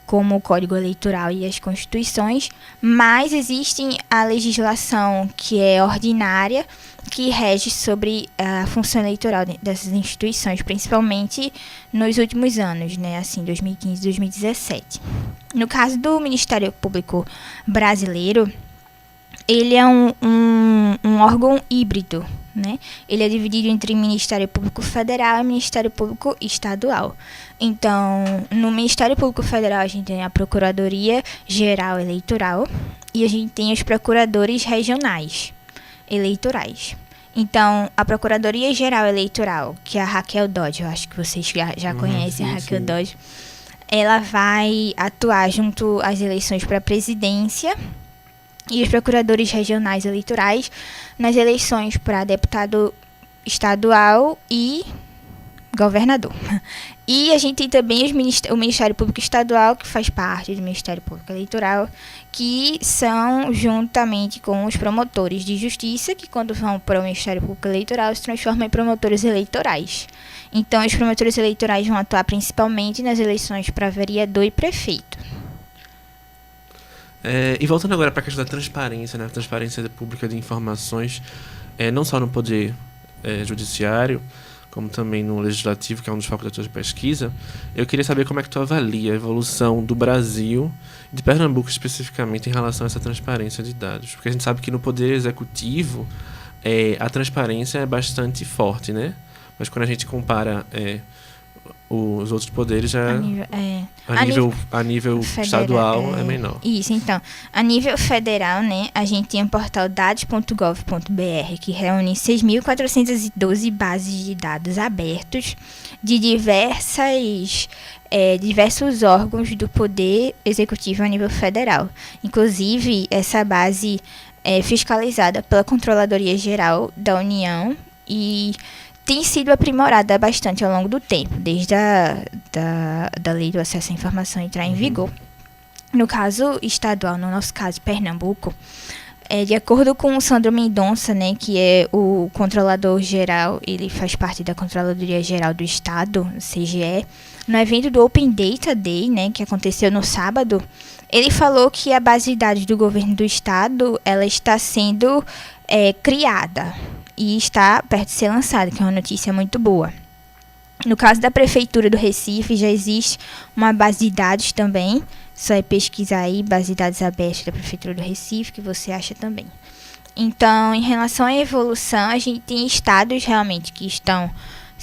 como o Código Eleitoral e as Constituições, mas existe a legislação que é ordinária, que rege sobre a função eleitoral dessas instituições, principalmente nos últimos anos, né, assim, 2015 e 2017. No caso do Ministério Público Brasileiro, ele é um órgão híbrido, né? Ele é dividido entre Ministério Público Federal e Ministério Público Estadual. Então, no Ministério Público Federal, a gente tem a Procuradoria Geral Eleitoral e a gente tem os procuradores regionais eleitorais. Então, a Procuradoria Geral Eleitoral, que é a Raquel Dodge, eu acho que vocês já conhecem, sim, a Raquel Dodge, ela vai atuar junto às eleições para a presidência e os procuradores regionais eleitorais nas eleições para deputado estadual e governador. E a gente tem também o Ministério Público Estadual, que faz parte do Ministério Público Eleitoral, que são juntamente com os promotores de justiça, que quando vão para o Ministério Público Eleitoral se transformam em promotores eleitorais. Então, os promotores eleitorais vão atuar principalmente nas eleições para vereador e prefeito. E voltando agora para a questão da transparência, né? Transparência pública de informações, não só no Poder Judiciário, como também no Legislativo, que é um dos focos da tua pesquisa, eu queria saber como é que tu avalia a evolução do Brasil, de Pernambuco especificamente, em relação a essa transparência de dados. Porque a gente sabe que no Poder Executivo a transparência é bastante forte, né? Mas quando a gente compara os outros poderes, a nível estadual é menor. Isso, então. A nível federal, né, a gente tem o portal dados.gov.br, que reúne 6.412 bases de dados abertos de diversos órgãos do Poder Executivo a nível federal. Inclusive, essa base é fiscalizada pela Controladoria Geral da União e tem sido aprimorada bastante ao longo do tempo, desde da Lei do Acesso à Informação entrar em vigor. No caso estadual, no nosso caso, Pernambuco, de acordo com o Sandro Mendonça, né, que é o controlador geral, ele faz parte da Controladoria Geral do Estado, CGE, no evento do Open Data Day, né, que aconteceu no sábado, ele falou que a base de dados do governo do estado, ela está sendo criada e está perto de ser lançada, que é uma notícia muito boa. No caso da Prefeitura do Recife, já existe uma base de dados também, só é pesquisar aí, base de dados aberta da Prefeitura do Recife, que você acha também. Então, em relação à evolução, a gente tem estados realmente que estão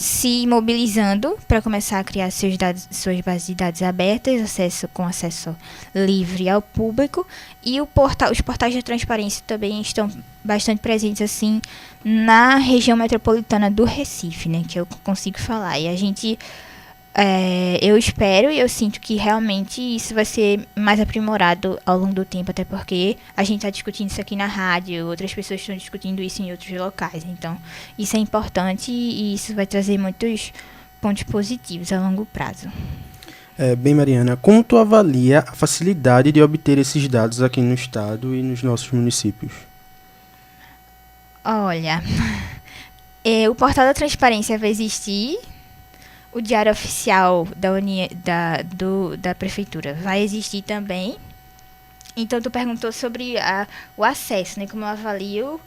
se mobilizando para começar a criar suas bases de dados abertas, com acesso livre ao público, e os portais de transparência também estão bastante presentes assim na região metropolitana do Recife, né, que eu consigo falar. E a gente, eu espero e eu sinto que realmente isso vai ser mais aprimorado ao longo do tempo, até porque a gente está discutindo isso aqui na rádio, outras pessoas estão discutindo isso em outros locais. Então, isso é importante e isso vai trazer muitos pontos positivos a longo prazo. Bem, Mariana, como tu avalia a facilidade de obter esses dados aqui no estado e nos nossos municípios? Olha, o portal da transparência vai existir, o diário oficial da prefeitura vai existir também. Então, tu perguntou sobre o acesso, né? Como eu avalio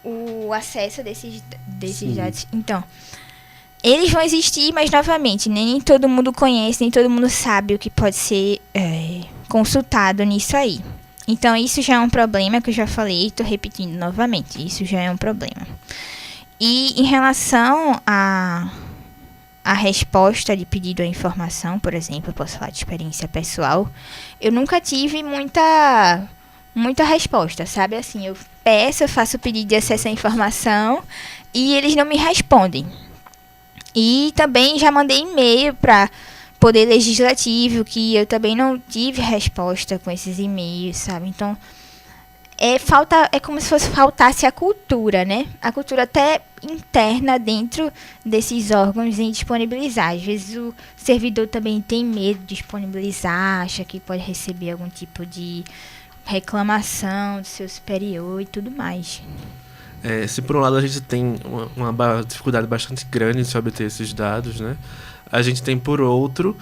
o acesso desses dados. Então, eles vão existir, mas, novamente, nem todo mundo conhece, nem todo mundo sabe o que pode ser consultado nisso aí. Então, isso já é um problema que eu já falei e estou repetindo novamente. Isso já é um problema. E, em relação a resposta de pedido à informação, por exemplo, eu posso falar de experiência pessoal, eu nunca tive muita resposta, sabe? Assim, eu faço o pedido de acesso à informação e eles não me respondem. E também já mandei e-mail para Poder Legislativo, que eu também não tive resposta com esses e-mails, sabe? Então, é como se faltasse a cultura, né? A cultura até interna dentro desses órgãos em disponibilizar. Às vezes o servidor também tem medo de disponibilizar, acha que pode receber algum tipo de reclamação do seu superior e tudo mais. Se por um lado a gente tem uma dificuldade bastante grande de se obter esses dados, né? A gente tem, por outro,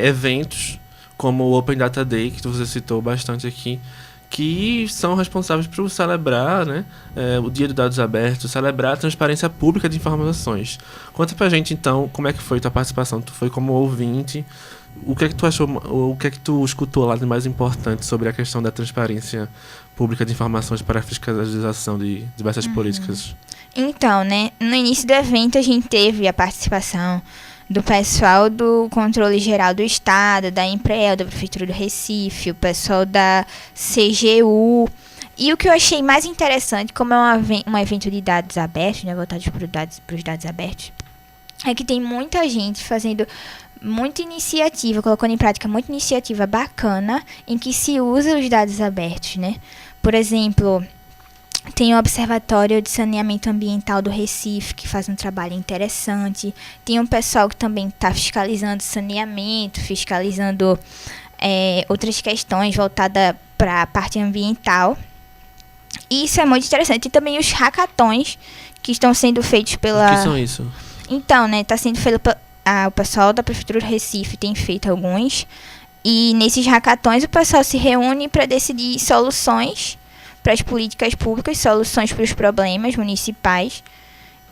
eventos como o Open Data Day, que você citou bastante aqui, que são responsáveis por celebrar, né, o Dia dos Dados Abertos, celebrar a transparência pública de informações. Conta pra gente, então, como é que foi tua participação? Tu foi como ouvinte, o que é que tu achou, o que é que tu escutou lá de mais importante sobre a questão da transparência pública de informações para a fiscalização de diversas políticas? Então, né, no início do evento a gente teve a participação do pessoal do Controle Geral do Estado, da Empreel, da Prefeitura do Recife, o pessoal da CGU. E o que eu achei mais interessante, como é um evento de dados abertos, né, voltado para os dados abertos, é que tem muita gente fazendo muita iniciativa, colocando em prática muita iniciativa bacana em que se usa os dados abertos, né? Por exemplo, tem o Observatório de Saneamento Ambiental do Recife, que faz um trabalho interessante. Tem um pessoal que também está fiscalizando saneamento, fiscalizando outras questões voltadas para a parte ambiental. E isso é muito interessante. E também os hackathons que estão sendo feitos pela... O que são isso? Então, né, está sendo feito o pessoal da Prefeitura do Recife tem feito alguns. E nesses hackathons o pessoal se reúne para decidir soluções para as políticas públicas, soluções para os problemas municipais,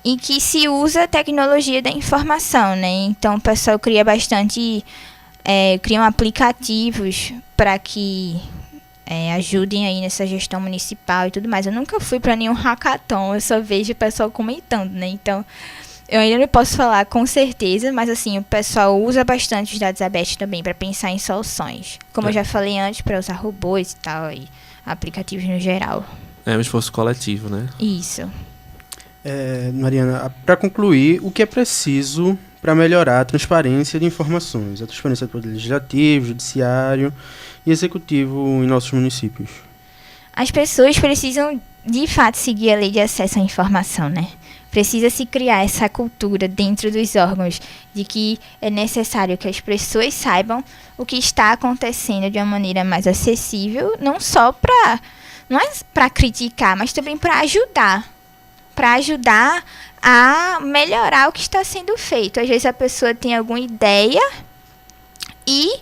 em que se usa a tecnologia da informação, né? Então, o pessoal cria criam aplicativos para que ajudem aí nessa gestão municipal e tudo mais. Eu nunca fui para nenhum hackathon, eu só vejo o pessoal comentando, né? Então, eu ainda não posso falar com certeza, mas assim, o pessoal usa bastante os dados abertos também para pensar em soluções. Como eu já falei antes, para usar robôs e tal, e aplicativos no geral. É um esforço coletivo, né? Isso. Mariana, para concluir, o que é preciso para melhorar a transparência de informações, a transparência do Poder Legislativo, Judiciário e Executivo em nossos municípios? As pessoas precisam, de fato, seguir a lei de acesso à informação, né? Precisa se criar essa cultura dentro dos órgãos de que é necessário que as pessoas saibam o que está acontecendo de uma maneira mais acessível, não é para criticar, mas também para ajudar a melhorar o que está sendo feito. Às vezes a pessoa tem alguma ideia e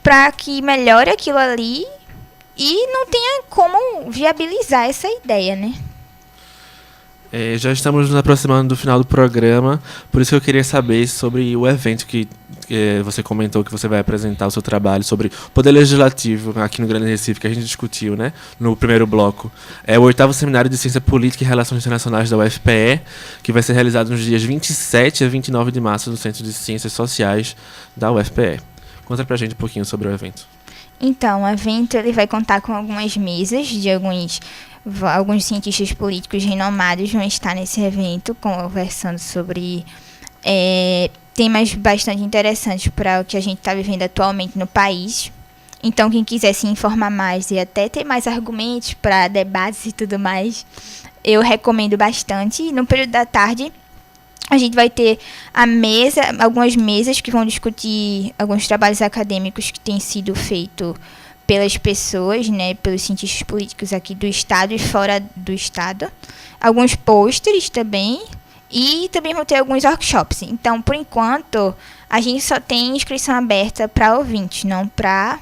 para que melhore aquilo ali e não tenha como viabilizar essa ideia, né? Já estamos nos aproximando do final do programa, por isso que eu queria saber sobre o evento que você comentou que você vai apresentar o seu trabalho sobre o Poder Legislativo aqui no Grande Recife, que a gente discutiu, né, no primeiro bloco. É o 8º Seminário de Ciência Política e Relações Internacionais da UFPE, que vai ser realizado nos dias 27 a 29 de março no Centro de Ciências Sociais da UFPE. Conta pra gente um pouquinho sobre o evento. Então, o evento ele vai contar com algumas mesas de alguns cientistas políticos renomados vão estar nesse evento conversando sobre temas bastante interessantes para o que a gente está vivendo atualmente no país. Então, quem quiser se informar mais e até ter mais argumentos para debates e tudo mais, eu recomendo bastante. No período da tarde, a gente vai ter algumas mesas que vão discutir alguns trabalhos acadêmicos que têm sido feitos pelas pessoas, né, pelos cientistas políticos aqui do estado e fora do estado. Alguns pôsteres também. E também vão ter alguns workshops. Então, por enquanto, a gente só tem inscrição aberta para ouvintes, não para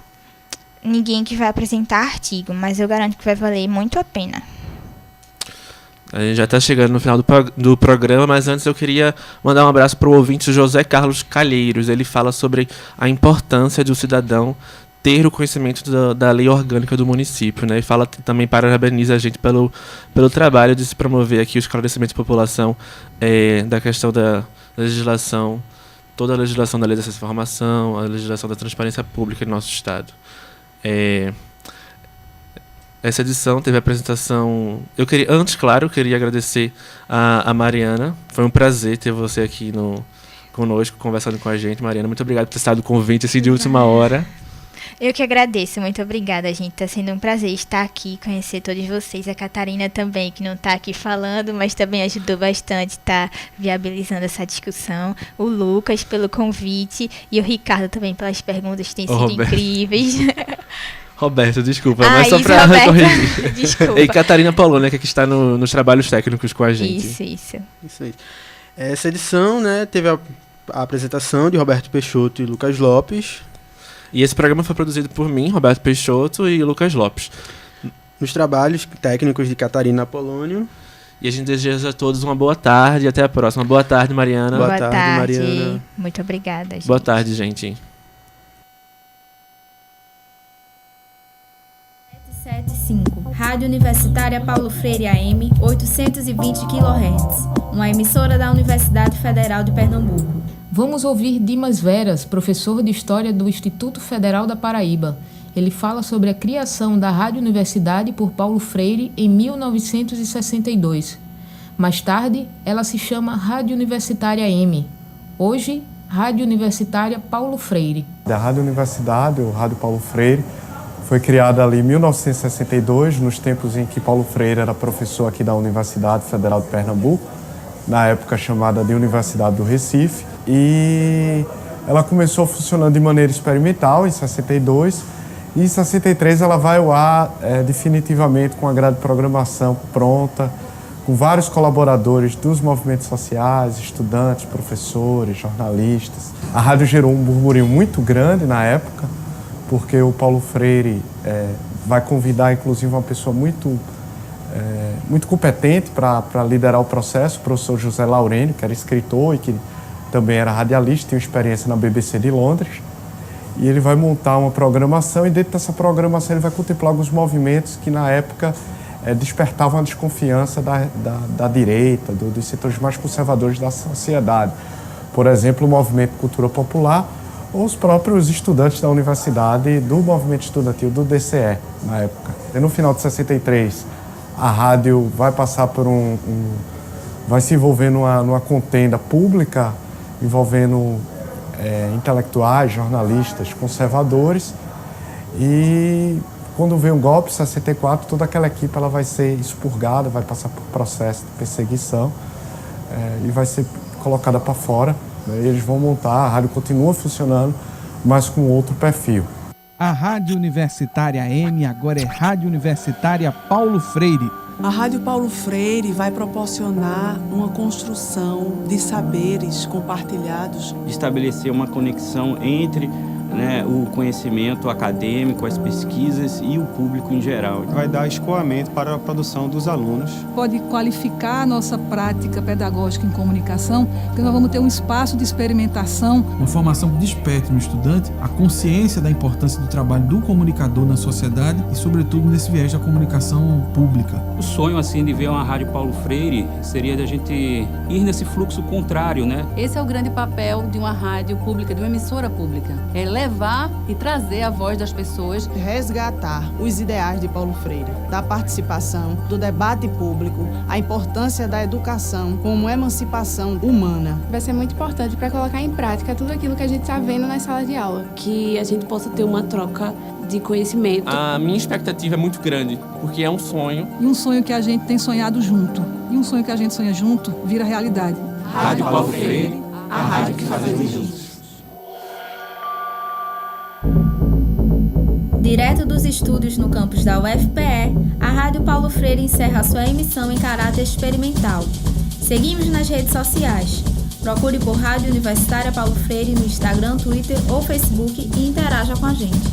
ninguém que vai apresentar artigo. Mas eu garanto que vai valer muito a pena. A gente já está chegando no final do programa, mas antes eu queria mandar um abraço para o ouvinte José Carlos Calheiros. Ele fala sobre a importância de um cidadão ter o conhecimento da lei orgânica do município, né? E fala também, parabeniza a gente pelo trabalho de se promover aqui o esclarecimento de população da questão da legislação, toda a legislação da lei de acesso à informação, a legislação da transparência pública no nosso estado. Essa edição teve a apresentação... Eu queria agradecer a Mariana. Foi um prazer ter você aqui conosco, conversando com a gente. Mariana, muito obrigado por ter estado com o convite assim, de última hora. Eu que agradeço, muito obrigada, gente. Está sendo um prazer estar aqui, conhecer todos vocês. A Catarina também, que não está aqui falando, mas também ajudou bastante, está viabilizando essa discussão. O Lucas pelo convite e o Ricardo também pelas perguntas que têm sido incríveis. Roberto, desculpa, mas só para corrigir. Desculpa. E Catarina Polônia, que está nos trabalhos técnicos com a gente. Isso aí. Essa edição, né, teve a apresentação de Roberto Peixoto e Lucas Lopes. E esse programa foi produzido por mim, Roberto Peixoto e Lucas Lopes. Nos trabalhos técnicos de Catarina Polônio. E a gente deseja a todos uma boa tarde e até a próxima. Boa tarde, Mariana. Boa tarde, Mariana. Muito obrigada, gente. Boa tarde, gente. 775, Rádio Universitária Paulo Freire AM, 820 kHz. Uma emissora da Universidade Federal de Pernambuco. Vamos ouvir Dimas Veras, professor de História do Instituto Federal da Paraíba. Ele fala sobre a criação da Rádio Universidade por Paulo Freire em 1962. Mais tarde, ela se chama Rádio Universitária M. Hoje, Rádio Universitária Paulo Freire. A Rádio Universidade, ou Rádio Paulo Freire, foi criada ali em 1962, nos tempos em que Paulo Freire era professor aqui da Universidade Federal de Pernambuco, na época chamada de Universidade do Recife. E ela começou funcionando de maneira experimental em 62 e em 63 ela vai ao ar definitivamente com a grade de programação pronta, com vários colaboradores dos movimentos sociais, estudantes, professores, jornalistas. A rádio gerou um burburinho muito grande na época, porque o Paulo Freire vai convidar inclusive uma pessoa muito competente para liderar o processo, o professor José Laurênio, que era escritor e que também era radialista, tinha experiência na BBC de Londres, e ele vai montar uma programação e dentro dessa programação ele vai contemplar alguns movimentos que na época despertavam a desconfiança da direita, dos setores mais conservadores da sociedade. Por exemplo, o movimento Cultura Popular ou os próprios estudantes da universidade do movimento estudantil do DCE na época. E no final de 63, a rádio vai passar por vai se envolver numa contenda pública envolvendo intelectuais, jornalistas, conservadores, e quando vem um golpe, em 64, toda aquela equipe ela vai ser expurgada, vai passar por processo de perseguição e vai ser colocada para fora. Né? Eles vão montar, a rádio continua funcionando, mas com outro perfil. A Rádio Universitária M agora é Rádio Universitária Paulo Freire. A Rádio Paulo Freire vai proporcionar uma construção de saberes compartilhados. Estabelecer uma conexão entre né, o conhecimento acadêmico, as pesquisas e o público em geral. Vai dar escoamento para a produção dos alunos. Pode qualificar a nossa prática pedagógica em comunicação, porque nós vamos ter um espaço de experimentação. Uma formação que desperte no estudante a consciência da importância do trabalho do comunicador na sociedade e, sobretudo, nesse viés da comunicação pública. O sonho, assim, de ver uma Rádio Paulo Freire seria de a gente ir nesse fluxo contrário, né? Esse é o grande papel de uma rádio pública, de uma emissora pública. É levar e trazer a voz das pessoas. Resgatar os ideais de Paulo Freire, da participação, do debate público, a importância da educação como emancipação humana. Vai ser muito importante para colocar em prática tudo aquilo que a gente está vendo nas salas de aula. Que a gente possa ter uma troca de conhecimento. A minha expectativa é muito grande, porque é um sonho. E um sonho que a gente tem sonhado junto. E um sonho que a gente sonha junto vira realidade. Rádio Paulo Freire, a rádio que fazemos juntos. Direto dos estúdios no campus da UFPE, a Rádio Paulo Freire encerra sua emissão em caráter experimental. Seguimos nas redes sociais. Procure por Rádio Universitária Paulo Freire no Instagram, Twitter ou Facebook e interaja com a gente.